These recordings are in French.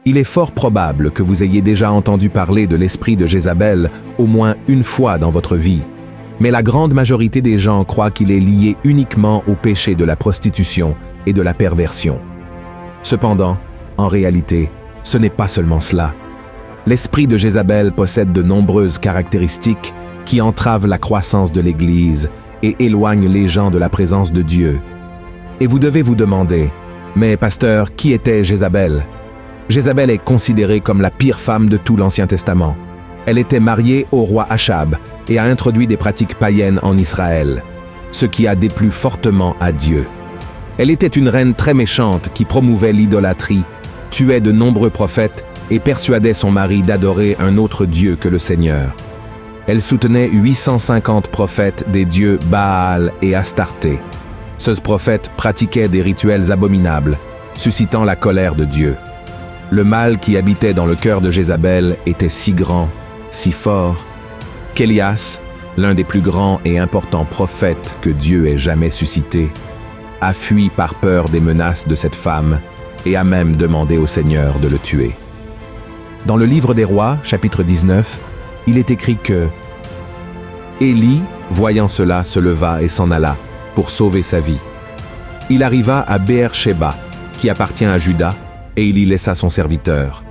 Il est fort probable que vous ayez déjà entendu parler de l'esprit de Jézabel au moins une fois dans votre vie, mais la grande majorité des gens croient qu'il est lié uniquement au péché de la prostitution et de la perversion. Cependant, en réalité, ce n'est pas seulement cela. L'esprit de Jézabel possède de nombreuses caractéristiques qui entravent la croissance de l'Église et éloignent les gens de la présence de Dieu. Et vous devez vous demander, mais pasteur, qui était Jézabel? Jézabel est considérée comme la pire femme de tout l'Ancien Testament. Elle était mariée au roi Achab et a introduit des pratiques païennes en Israël, ce qui a déplu fortement à Dieu. Elle était une reine très méchante qui promouvait l'idolâtrie, tuait de nombreux prophètes et persuadait son mari d'adorer un autre Dieu que le Seigneur. Elle soutenait 850 prophètes des dieux Baal et Astarté. Ce prophète pratiquait des rituels abominables, suscitant la colère de Dieu. Le mal qui habitait dans le cœur de Jézabel était si grand, si fort, qu'Élias, l'un des plus grands et importants prophètes que Dieu ait jamais suscité, a fui par peur des menaces de cette femme et a même demandé au Seigneur de le tuer. Dans le livre des Rois, chapitre 19, il est écrit que Élie, voyant cela, se leva et s'en alla pour sauver sa vie. Il arriva à Béer-Shéba, qui appartient à Juda, et il y laissa son serviteur.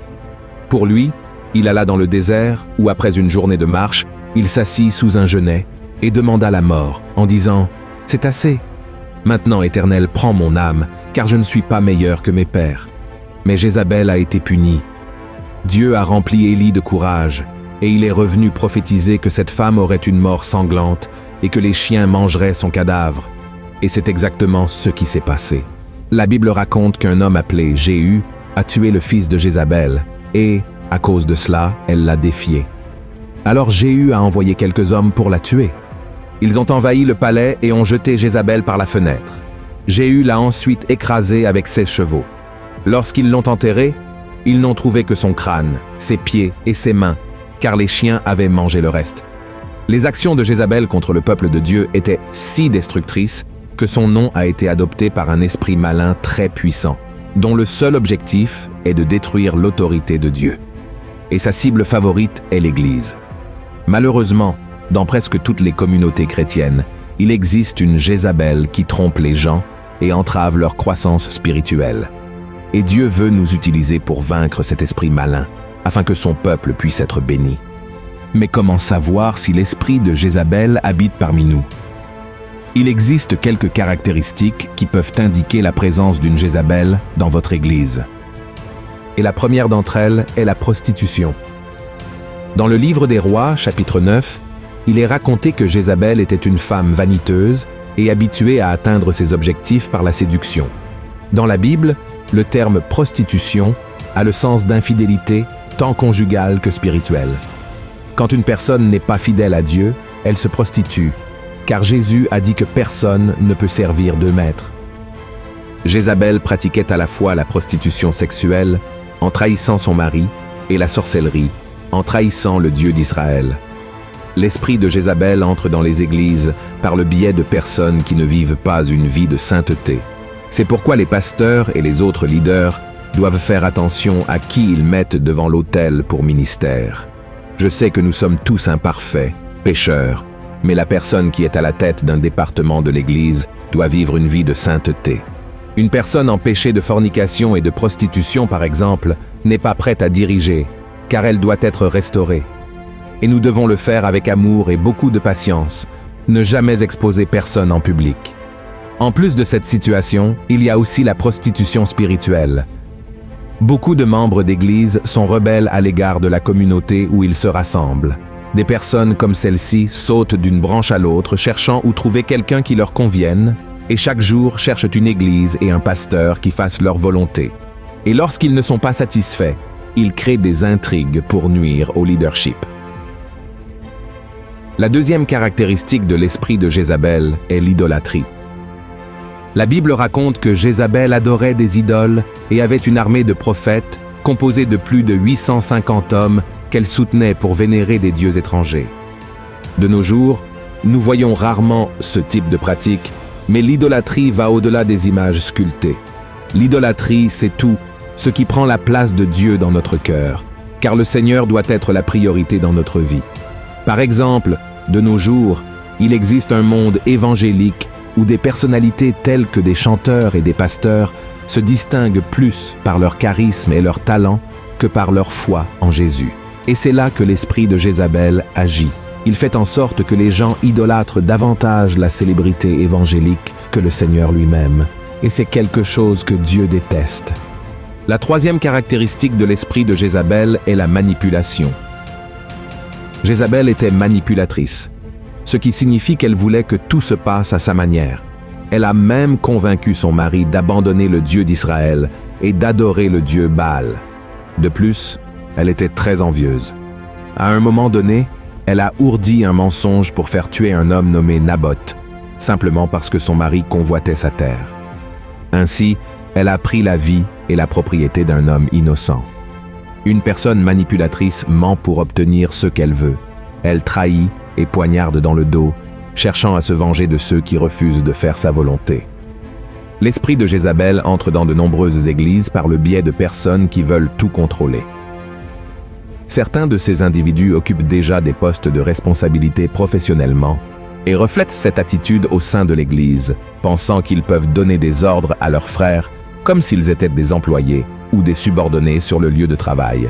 Pour lui, il alla dans le désert où, après une journée de marche, il s'assit sous un genêt et demanda la mort, en disant « C'est assez. Maintenant, Éternel, prends mon âme, car je ne suis pas meilleur que mes pères. » Mais Jézabel a été punie. Dieu a rempli Élie de courage, et il est revenu prophétiser que cette femme aurait une mort sanglante et que les chiens mangeraient son cadavre. Et c'est exactement ce qui s'est passé. La Bible raconte qu'un homme appelé Jéhu a tué le fils de Jézabel, et, à cause de cela, elle l'a défié. Alors Jéhu a envoyé quelques hommes pour la tuer. Ils ont envahi le palais et ont jeté Jézabel par la fenêtre. Jéhu l'a ensuite écrasée avec ses chevaux. Lorsqu'ils l'ont enterrée, ils n'ont trouvé que son crâne, ses pieds et ses mains, car les chiens avaient mangé le reste. Les actions de Jézabel contre le peuple de Dieu étaient si destructrices que son nom a été adopté par un esprit malin très puissant, dont le seul objectif est de détruire l'autorité de Dieu. Et sa cible favorite est l'Église. Malheureusement, dans presque toutes les communautés chrétiennes, il existe une Jézabel qui trompe les gens et entrave leur croissance spirituelle. Et Dieu veut nous utiliser pour vaincre cet esprit malin, afin que son peuple puisse être béni. Mais comment savoir si l'esprit de Jézabel habite parmi nous? Il existe quelques caractéristiques qui peuvent indiquer la présence d'une Jézabel dans votre Église. Et la première d'entre elles est la prostitution. Dans le livre des Rois, chapitre 9, il est raconté que Jézabel était une femme vaniteuse et habituée à atteindre ses objectifs par la séduction. Dans la Bible, le terme prostitution a le sens d'infidélité tant conjugale que spirituelle. Quand une personne n'est pas fidèle à Dieu, elle se prostitue, car Jésus a dit que personne ne peut servir deux maîtres. Jézabel pratiquait à la fois la prostitution sexuelle, en trahissant son mari, et la sorcellerie, en trahissant le Dieu d'Israël. L'esprit de Jézabel entre dans les églises par le biais de personnes qui ne vivent pas une vie de sainteté. C'est pourquoi les pasteurs et les autres leaders doivent faire attention à qui ils mettent devant l'autel pour ministère. Je sais que nous sommes tous imparfaits, pécheurs, mais la personne qui est à la tête d'un département de l'Église doit vivre une vie de sainteté. Une personne en péché de fornication et de prostitution, par exemple, n'est pas prête à diriger, car elle doit être restaurée. Et nous devons le faire avec amour et beaucoup de patience, ne jamais exposer personne en public. En plus de cette situation, il y a aussi la prostitution spirituelle. Beaucoup de membres d'Église sont rebelles à l'égard de la communauté où ils se rassemblent. Des personnes comme celle-ci sautent d'une branche à l'autre, cherchant où trouver quelqu'un qui leur convienne, et chaque jour cherchent une église et un pasteur qui fassent leur volonté. Et lorsqu'ils ne sont pas satisfaits, ils créent des intrigues pour nuire au leadership. La deuxième caractéristique de l'esprit de Jézabel est l'idolâtrie. La Bible raconte que Jézabel adorait des idoles et avait une armée de prophètes composée de plus de 850 hommes qu'elle soutenait pour vénérer des dieux étrangers. De nos jours, nous voyons rarement ce type de pratique, mais l'idolâtrie va au-delà des images sculptées. L'idolâtrie, c'est tout, ce qui prend la place de Dieu dans notre cœur, car le Seigneur doit être la priorité dans notre vie. Par exemple, de nos jours, il existe un monde évangélique où des personnalités telles que des chanteurs et des pasteurs se distinguent plus par leur charisme et leur talent que par leur foi en Jésus. Et c'est là que l'esprit de Jézabel agit. Il fait en sorte que les gens idolâtrent davantage la célébrité évangélique que le Seigneur lui-même. Et c'est quelque chose que Dieu déteste. La troisième caractéristique de l'esprit de Jézabel est la manipulation. Jézabel était manipulatrice, ce qui signifie qu'elle voulait que tout se passe à sa manière. Elle a même convaincu son mari d'abandonner le Dieu d'Israël et d'adorer le Dieu Baal. De plus, elle était très envieuse. À un moment donné, elle a ourdi un mensonge pour faire tuer un homme nommé Naboth, simplement parce que son mari convoitait sa terre. Ainsi, elle a pris la vie et la propriété d'un homme innocent. Une personne manipulatrice ment pour obtenir ce qu'elle veut. Elle trahit et poignarde dans le dos, cherchant à se venger de ceux qui refusent de faire sa volonté. L'esprit de Jézabel entre dans de nombreuses églises par le biais de personnes qui veulent tout contrôler. Certains de ces individus occupent déjà des postes de responsabilité professionnellement et reflètent cette attitude au sein de l'Église, pensant qu'ils peuvent donner des ordres à leurs frères comme s'ils étaient des employés ou des subordonnés sur le lieu de travail.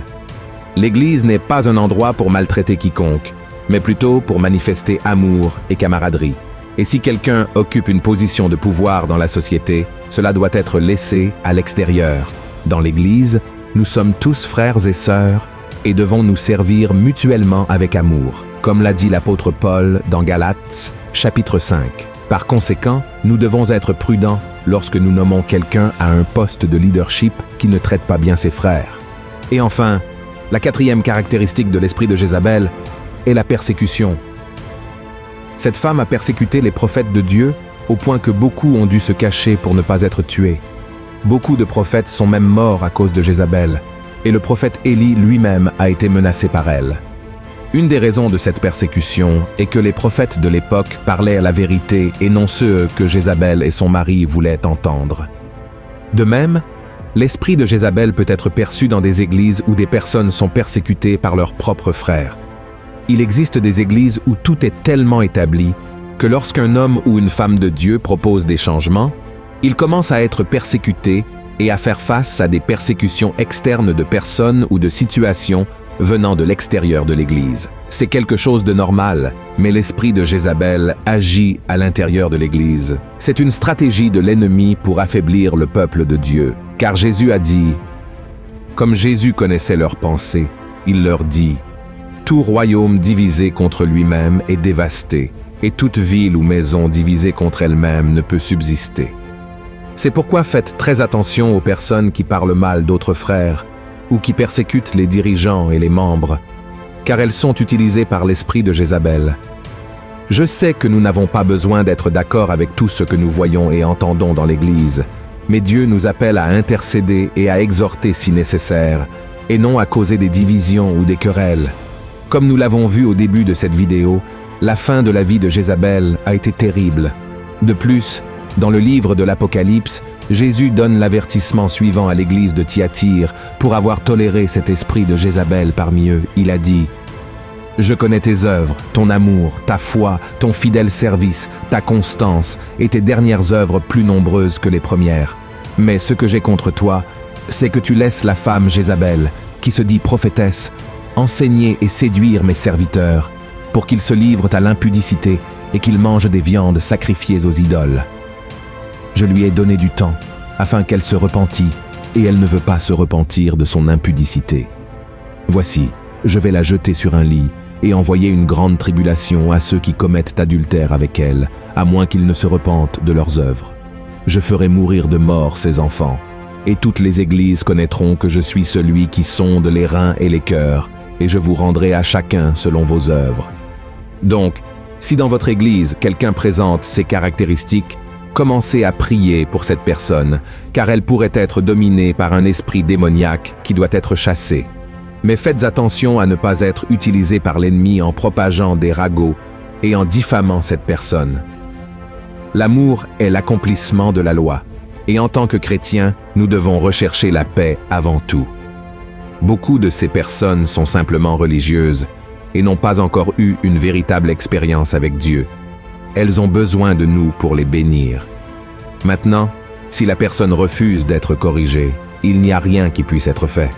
L'Église n'est pas un endroit pour maltraiter quiconque, mais plutôt pour manifester amour et camaraderie. Et si quelqu'un occupe une position de pouvoir dans la société, cela doit être laissé à l'extérieur. Dans l'Église, nous sommes tous frères et sœurs et devons nous servir mutuellement avec amour, comme l'a dit l'apôtre Paul dans Galates, chapitre 5. Par conséquent, nous devons être prudents lorsque nous nommons quelqu'un à un poste de leadership qui ne traite pas bien ses frères. Et enfin, la quatrième caractéristique de l'esprit de Jézabel est la persécution. Cette femme a persécuté les prophètes de Dieu au point que beaucoup ont dû se cacher pour ne pas être tués. Beaucoup de prophètes sont même morts à cause de Jézabel, et le prophète Élie lui-même a été menacé par elle. Une des raisons de cette persécution est que les prophètes de l'époque parlaient la vérité et non ceux que Jézabel et son mari voulaient entendre. De même, l'esprit de Jézabel peut être perçu dans des églises où des personnes sont persécutées par leurs propres frères. Il existe des églises où tout est tellement établi que lorsqu'un homme ou une femme de Dieu propose des changements, il commence à être persécuté et à faire face à des persécutions externes de personnes ou de situations venant de l'extérieur de l'Église. C'est quelque chose de normal, mais l'esprit de Jézabel agit à l'intérieur de l'Église. C'est une stratégie de l'ennemi pour affaiblir le peuple de Dieu. Car Jésus a dit, comme Jésus connaissait leurs pensées, il leur dit, « Tout royaume divisé contre lui-même est dévasté, et toute ville ou maison divisée contre elle-même ne peut subsister. » C'est pourquoi faites très attention aux personnes qui parlent mal d'autres frères, ou qui persécutent les dirigeants et les membres, car elles sont utilisées par l'esprit de Jézabel. Je sais que nous n'avons pas besoin d'être d'accord avec tout ce que nous voyons et entendons dans l'Église, mais Dieu nous appelle à intercéder et à exhorter si nécessaire, et non à causer des divisions ou des querelles. Comme nous l'avons vu au début de cette vidéo, la fin de la vie de Jézabel a été terrible. De plus, dans le livre de l'Apocalypse, Jésus donne l'avertissement suivant à l'église de Thyatire pour avoir toléré cet esprit de Jézabel parmi eux. Il a dit « Je connais tes œuvres, ton amour, ta foi, ton fidèle service, ta constance et tes dernières œuvres plus nombreuses que les premières. Mais ce que j'ai contre toi, c'est que tu laisses la femme Jézabel, qui se dit prophétesse, enseigner et séduire mes serviteurs, pour qu'ils se livrent à l'impudicité et qu'ils mangent des viandes sacrifiées aux idoles. Je lui ai donné du temps, afin qu'elle se repentît, et elle ne veut pas se repentir de son impudicité. Voici, je vais la jeter sur un lit, et envoyer une grande tribulation à ceux qui commettent adultère avec elle, à moins qu'ils ne se repentent de leurs œuvres. Je ferai mourir de mort ses enfants, et toutes les églises connaîtront que je suis celui qui sonde les reins et les cœurs, et je vous rendrai à chacun selon vos œuvres. Donc, si dans votre église quelqu'un présente ces caractéristiques, commencez à prier pour cette personne, car elle pourrait être dominée par un esprit démoniaque qui doit être chassé. Mais faites attention à ne pas être utilisé par l'ennemi en propageant des ragots et en diffamant cette personne. L'amour est l'accomplissement de la loi. Et en tant que chrétiens, nous devons rechercher la paix avant tout. Beaucoup de ces personnes sont simplement religieuses et n'ont pas encore eu une véritable expérience avec Dieu. Elles ont besoin de nous pour les bénir. Maintenant, si la personne refuse d'être corrigée, il n'y a rien qui puisse être fait.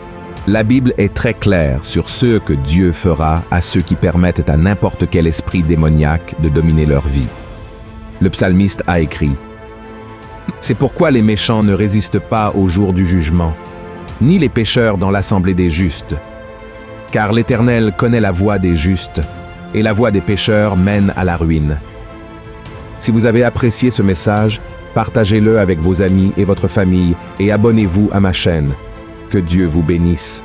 La Bible est très claire sur ce que Dieu fera à ceux qui permettent à n'importe quel esprit démoniaque de dominer leur vie. Le psalmiste a écrit: « C'est pourquoi les méchants ne résistent pas au jour du jugement, ni les pécheurs dans l'assemblée des justes. Car l'Éternel connaît la voie des justes, et la voie des pécheurs mène à la ruine. » Si vous avez apprécié ce message, partagez-le avec vos amis et votre famille et abonnez-vous à ma chaîne. Que Dieu vous bénisse.